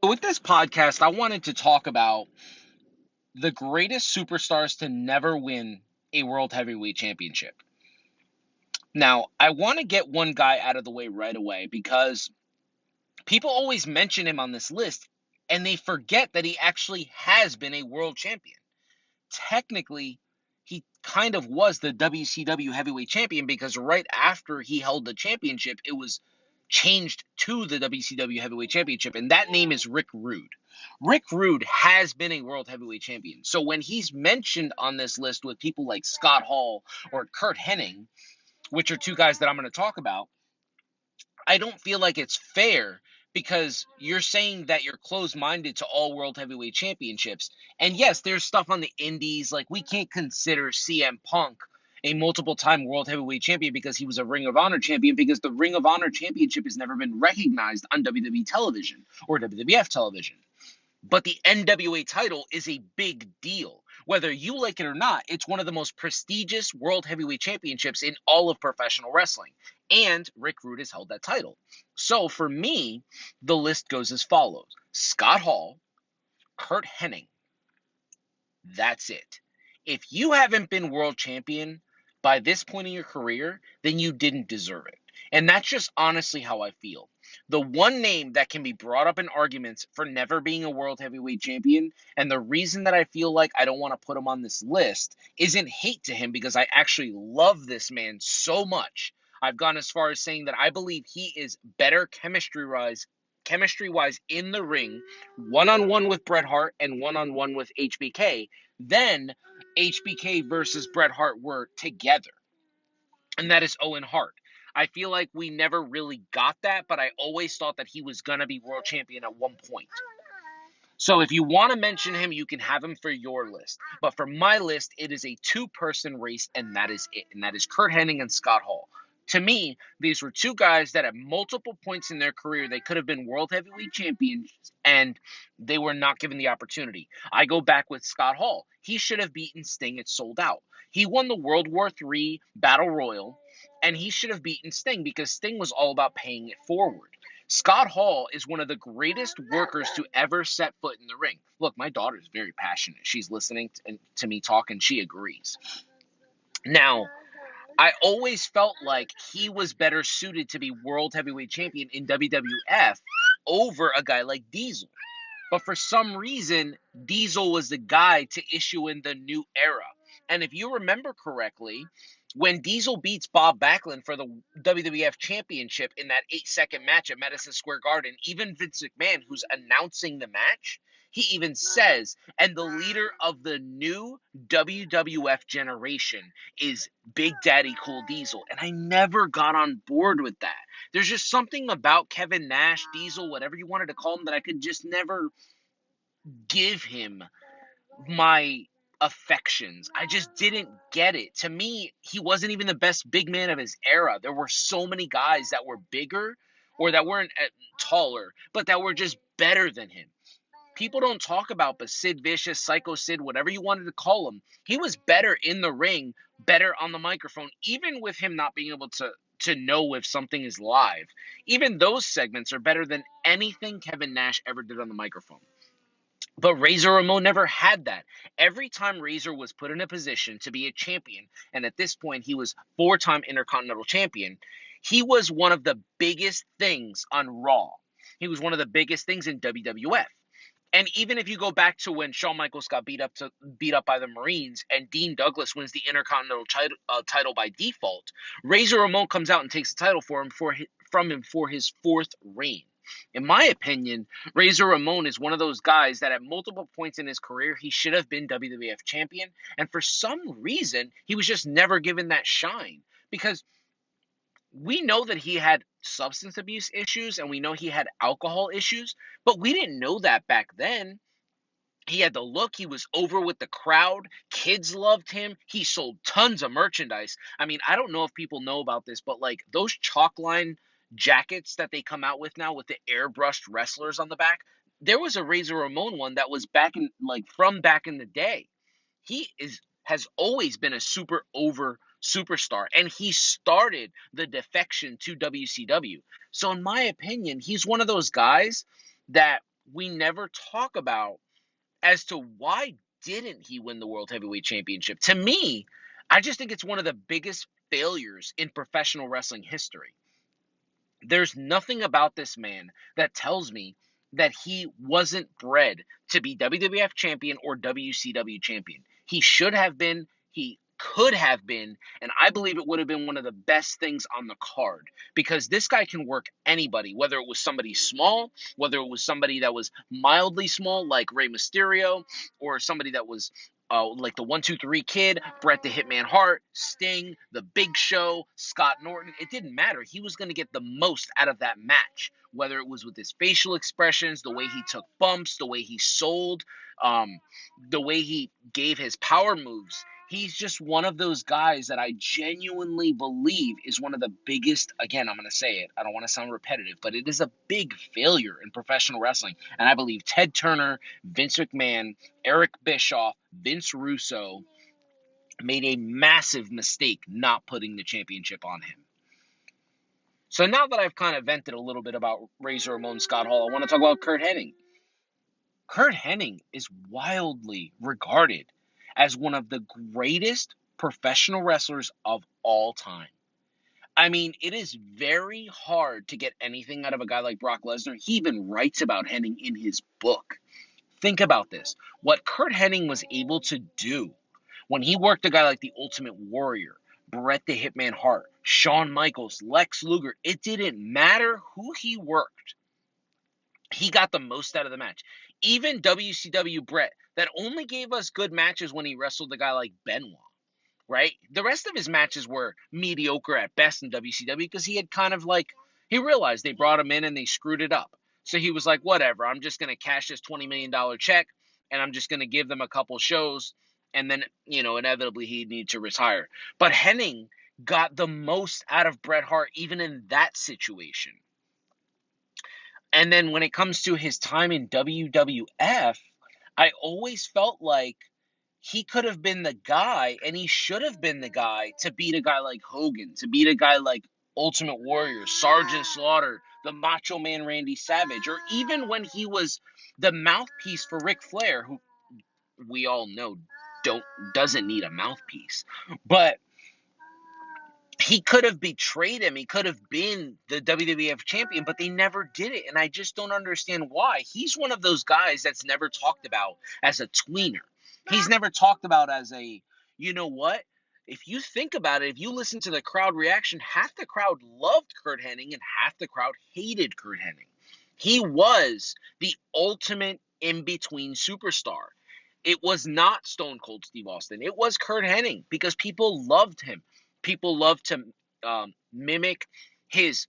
With this podcast, I wanted to talk about the greatest superstars to never win a World Heavyweight Championship. Now, I want to get one guy out of the way right away because people always mention him on this list and they forget that he actually has been a world champion. Technically, he kind of was the WCW heavyweight champion because right after he held the championship, it was changed to the WCW heavyweight championship, and that name is Rick Rude. Rick Rude has been a world heavyweight champion. So when he's mentioned on this list with people like Scott Hall or Kurt Hennig, which are two guys that I'm going to talk about, I don't feel like it's fair because you're saying that you're closed-minded to all world heavyweight championships. And yes, there's stuff on the indies, like we can't consider CM Punk a multiple-time world heavyweight champion because he was a Ring of Honor champion, because the Ring of Honor championship has never been recognized on WWE television or WWF television. But the NWA title is a big deal. Whether you like it or not, it's one of the most prestigious world heavyweight championships in all of professional wrestling. And Rick Rude has held that title. So for me, the list goes as follows: Scott Hall, Kurt Hennig. That's it. If you haven't been world champion by this point in your career, then you didn't deserve it. And that's just honestly how I feel. The one name that can be brought up in arguments for never being a world heavyweight champion, and the reason that I feel like I don't want to put him on this list, isn't hate to him because I actually love this man so much. I've gone as far as saying that I believe he is better chemistry wise in the ring, one-on-one with Bret Hart and one-on-one with HBK, than HBK versus Bret Hart were together. And that is Owen Hart. I feel like we never really got that, but I always thought that he was going to be world champion at one point. So if you want to mention him, you can have him for your list. But for my list, it is a two-person race, and that is it. And that is Kurt Hennig and Scott Hall. To me, these were two guys that at multiple points in their career, they could have been world heavyweight champions, and they were not given the opportunity. I go back with Scott Hall. He should have beaten Sting at Sold Out. He won the World War III Battle Royal, and he should have beaten Sting because Sting was all about paying it forward. Scott Hall is one of the greatest workers to ever set foot in the ring. Look, my daughter is very passionate. She's listening to me talk, and she agrees. Now, I always felt like he was better suited to be world heavyweight champion in WWF over a guy like Diesel. But for some reason, Diesel was the guy to issue in the new era. And if you remember correctly, when Diesel beats Bob Backlund for the WWF Championship in that 8-second match at Madison Square Garden, even Vince McMahon, who's announcing the match, he even says, and the leader of the new WWF generation is Big Daddy Cool Diesel. And I never got on board with that. There's just something about Kevin Nash, Diesel, whatever you wanted to call him, that I could just never give him my affections. I just didn't get it. To me, he wasn't even the best big man of his era. There were so many guys that were bigger or that weren't taller, but that were just better than him. People don't talk about, but Sid Vicious, Psycho Sid, whatever you wanted to call him, he was better in the ring, better on the microphone, even with him not being able to know if something is live. Even those segments are better than anything Kevin Nash ever did on the microphone. But Razor Ramon never had that. Every time Razor was put in a position to be a champion, and at this point he was 4-time Intercontinental Champion, he was one of the biggest things on Raw. He was one of the biggest things in WWF. And even if you go back to when Shawn Michaels got beat up by the Marines and Dean Douglas wins the Intercontinental title by default, Razor Ramon comes out and takes the title from him for his fourth reign. In my opinion, Razor Ramon is one of those guys that at multiple points in his career, he should have been WWF champion. And for some reason, he was just never given that shine. Because we know that he had substance abuse issues and we know he had alcohol issues, but we didn't know that back then. He had the look. He was over with the crowd. Kids loved him. He sold tons of merchandise. I mean, I don't know if people know about this, but like those chalk line jackets that they come out with now with the airbrushed wrestlers on the back, there was a Razor Ramon one that was from back in the day. Has always been a super over superstar, and he started the defection to WCW. So in my opinion, he's one of those guys that we never talk about as to why didn't he win the World Heavyweight Championship. To me, I just think it's one of the biggest failures in professional wrestling history. There's nothing about this man that tells me that he wasn't bred to be WWF champion or WCW champion. He should have been, he could have been, and I believe it would have been one of the best things on the card because this guy can work anybody, whether it was somebody small, whether it was somebody that was mildly small like Rey Mysterio, or somebody that was like the 1-2-3 Kid, Bret the Hitman Hart, Sting, The Big Show, Scott Norton. It didn't matter. He was going to get the most out of that match, whether it was with his facial expressions, the way he took bumps, the way he sold, the way he gave his power moves. He's just one of those guys that I genuinely believe is one of the biggest, again, I'm going to say it, I don't want to sound repetitive, but it is a big failure in professional wrestling. And I believe Ted Turner, Vince McMahon, Eric Bischoff, Vince Russo made a massive mistake not putting the championship on him. So now that I've kind of vented a little bit about Razor Ramon Scott Hall, I want to talk about Curt Hennig. Curt Hennig is wildly regarded as one of the greatest professional wrestlers of all time. I mean, it is very hard to get anything out of a guy like Brock Lesnar. He even writes about Hennig in his book. Think about this. What Curt Hennig was able to do when he worked a guy like the Ultimate Warrior, Bret the Hitman Hart, Shawn Michaels, Lex Luger, it didn't matter who he worked. He got the most out of the match. Even WCW Bret, that only gave us good matches when he wrestled a guy like Benoit, right? The rest of his matches were mediocre at best in WCW because he had kind of like, he realized they brought him in and they screwed it up. So he was like, whatever, I'm just going to cash this $20 million check and I'm just going to give them a couple shows and then, inevitably he'd need to retire. But Hennig got the most out of Bret Hart even in that situation. And then when it comes to his time in WWF, I always felt like he could have been the guy, and he should have been the guy to beat a guy like Hogan, to beat a guy like Ultimate Warrior, Sergeant Slaughter, the Macho Man Randy Savage, or even when he was the mouthpiece for Ric Flair, who we all know doesn't need a mouthpiece. But he could have betrayed him. He could have been the WWF champion, but they never did it. And I just don't understand why. He's one of those guys that's never talked about as a tweener. He's never talked about as a, you know what? If you think about it, if you listen to the crowd reaction, half the crowd loved Curt Hennig and half the crowd hated Curt Hennig. He was the ultimate in-between superstar. It was not Stone Cold Steve Austin. It was Curt Hennig because people loved him. People love to mimic his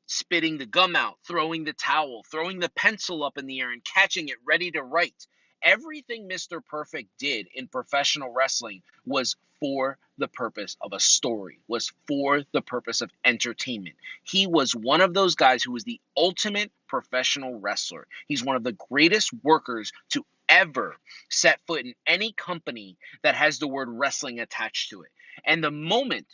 spitting the gum out, throwing the towel, throwing the pencil up in the air and catching it ready to write. Everything Mr. Perfect did in professional wrestling was for the purpose of a story, was for the purpose of entertainment. He was one of those guys who was the ultimate professional wrestler. He's one of the greatest workers to ever set foot in any company that has the word wrestling attached to it. And the moment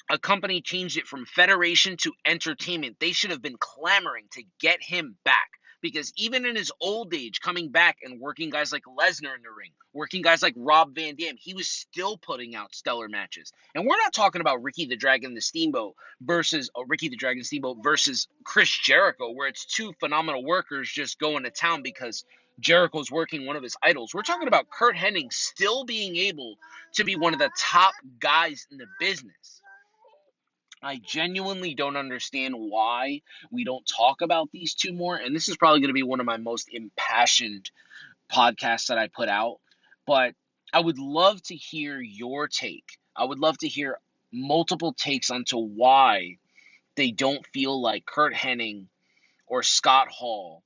a company changed it from federation to entertainment, they should have been clamoring to get him back. Because even in his old age, coming back and working guys like Lesnar in the ring, working guys like Rob Van Dam, he was still putting out stellar matches. And we're not talking about Ricky the Dragon Steamboat versus Chris Jericho, where it's two phenomenal workers just going to town because Jericho's working one of his idols. We're talking about Curt Hennig still being able to be one of the top guys in the business. I genuinely don't understand why we don't talk about these two more. And this is probably going to be one of my most impassioned podcasts that I put out. But I would love to hear your take. I would love to hear multiple takes onto why they don't feel like Curt Hennig or Scott Hall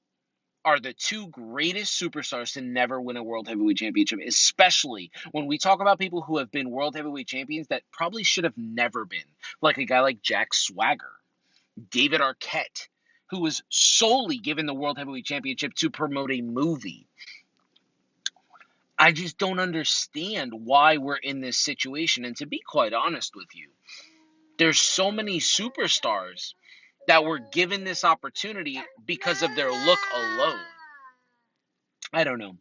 are the two greatest superstars to never win a World Heavyweight Championship, especially when we talk about people who have been World Heavyweight Champions that probably should have never been, like a guy like Jack Swagger, David Arquette, who was solely given the World Heavyweight Championship to promote a movie. I just don't understand why we're in this situation, and to be quite honest with you, there's so many superstars that were given this opportunity because of their look alone. I don't know.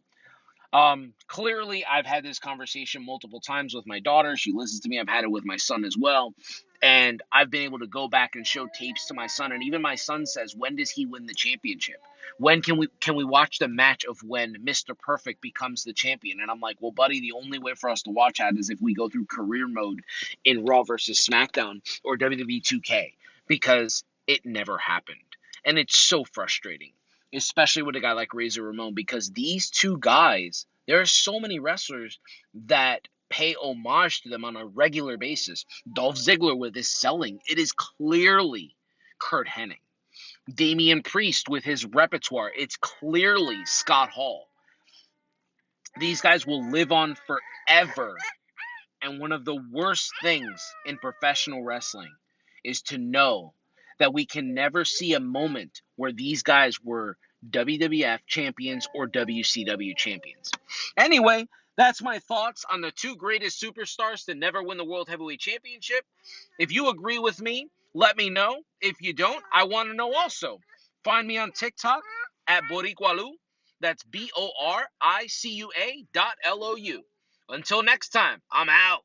Clearly, I've had this conversation multiple times with my daughter. She listens to me. I've had it with my son as well. And I've been able to go back and show tapes to my son. And even my son says, when does he win the championship? When can we watch the match of when Mr. Perfect becomes the champion? And I'm like, well, buddy, the only way for us to watch that is if we go through career mode in Raw versus SmackDown or WWE 2K, because it never happened. And it's so frustrating, especially with a guy like Razor Ramon, because these two guys, there are so many wrestlers that pay homage to them on a regular basis. Dolph Ziggler with his selling, it is clearly Kurt Hennig. Damian Priest with his repertoire, it's clearly Scott Hall. These guys will live on forever. And one of the worst things in professional wrestling is to know that we can never see a moment where these guys were WWF champions or WCW champions. Anyway, that's my thoughts on the two greatest superstars to never win the World Heavyweight Championship. If you agree with me, let me know. If you don't, I want to know also. Find me on TikTok at Boricualu. That's BORICUA.LOU. Until next time, I'm out.